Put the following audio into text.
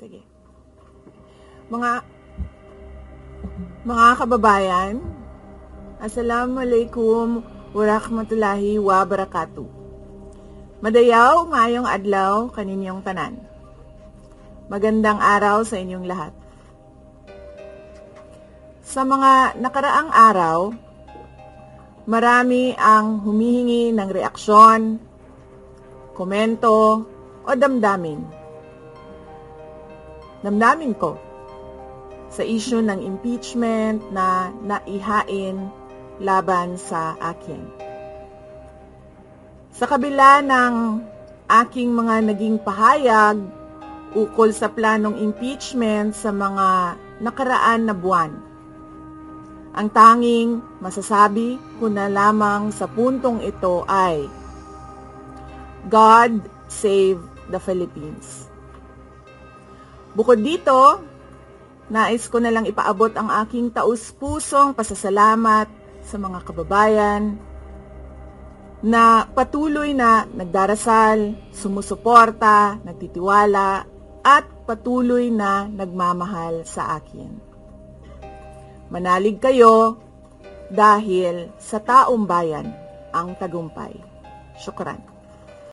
Sige. Mga kababayan, Assalamualaikum warahmatullahi wabarakatuh. Madayaw ngayong adlaw kaninyong tanan. Magandang araw sa inyong lahat. Sa mga nakaraang araw, marami ang humihingi ng reaksyon, komento o damdamin. Damdamin ko sa issue ng impeachment na naihain laban sa akin. Sa kabila ng aking mga naging pahayag ukol sa planong impeachment sa mga nakaraan na buwan, ang tanging masasabi ko na lamang sa puntong ito ay God save the Philippines. Bukod dito, nais ko na lang ipaabot ang aking taus-pusong pasasalamat sa mga kababayan na patuloy na nagdarasal, sumusuporta, nagtitiwala, at patuloy na nagmamahal sa akin. Manalig kayo dahil sa taong bayan ang tagumpay. Syukran.